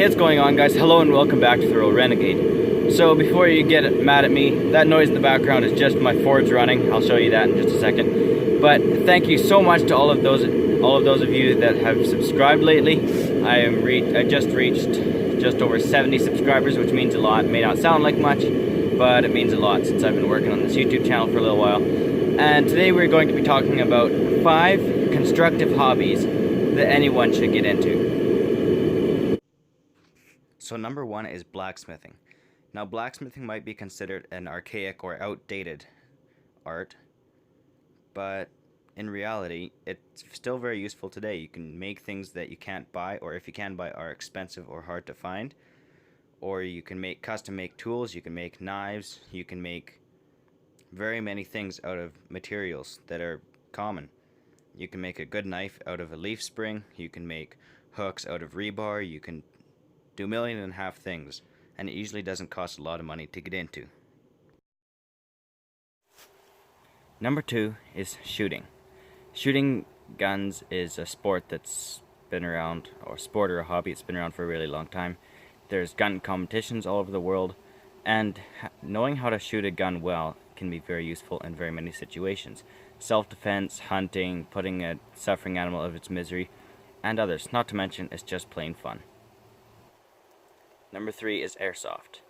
What's going on, guys? Hello and welcome back to The Road Renegade. So before you get mad at me, that noise in the background is just my Fords running. I'll show you that in just a second. But thank you so much to all of those of you that have subscribed lately. I just reached just over 70 subscribers, which means a lot. It may not sound like much, but it means a lot since I've been working on this YouTube channel for a little while. And today we're going to be talking about 5 constructive hobbies that anyone should get into. So number 1 is blacksmithing. Now blacksmithing might be considered an archaic or outdated art, but in reality it's still very useful today. You can make things that you can't buy, or if you can buy, are expensive or hard to find. Or you can make custom make tools, you can make knives, you can make very many things out of materials that are common. You can make a good knife out of a leaf spring, you can make hooks out of rebar, you can do 1.5 million things, and it usually doesn't cost a lot of money to get into. Number 2 is shooting. Shooting guns is a sport that's been around, or a sport or a hobby that's been around for a really long time. There's gun competitions all over the world, and knowing how to shoot a gun well can be very useful in very many situations. Self-defense, hunting, putting a suffering animal out of its misery, and others. Not to mention, it's just plain fun. Number 3 is Airsoft.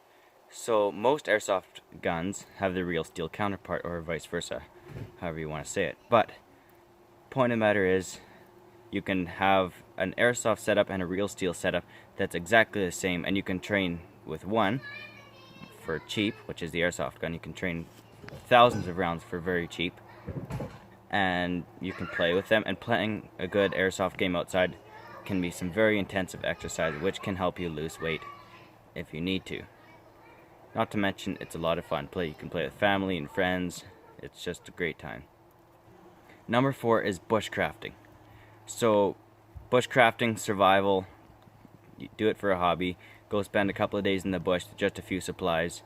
So most Airsoft guns have the real steel counterpart, or vice versa, however you want to say it. But point of the matter is, you can have an Airsoft setup and a real steel setup that's exactly the same, and you can train with one for cheap, which is the Airsoft gun. You can train thousands of rounds for very cheap, and you can play with them. And playing a good Airsoft game outside can be some very intensive exercise, which can help you lose weight if you need to. Not to mention, it's a lot of fun. You can play with family and friends. It's just a great time. Number 4 is bushcrafting. So bushcrafting, survival, you do it for a hobby. Go spend a couple of days in the bush with just a few supplies.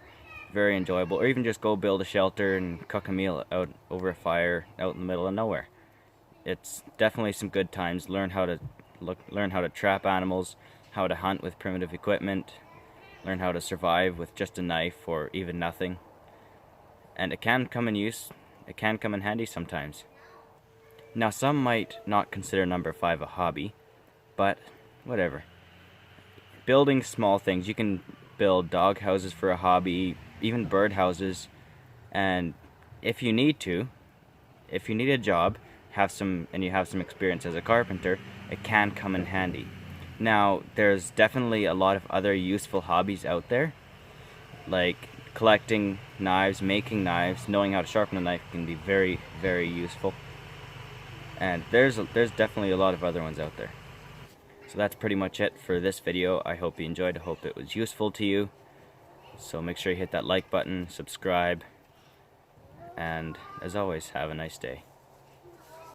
Very enjoyable. Or even just go build a shelter and cook a meal out over a fire out in the middle of nowhere. It's definitely some good times. Learn how to trap animals, how to hunt with primitive equipment, learn how to survive with just a knife or even nothing. And it can come in use, it can come in handy sometimes. Now some might not consider number 5 a hobby, but whatever. Building small things, you can build dog houses for a hobby, even bird houses, and if you need a job, and you have some experience as a carpenter, it can come in handy. Now, there's definitely a lot of other useful hobbies out there, like collecting knives, making knives. Knowing how to sharpen a knife can be very, very useful. And there's definitely a lot of other ones out there. So that's pretty much it for this video. I hope you enjoyed. I hope it was useful to you. So make sure you hit that like button, subscribe, and as always, have a nice day.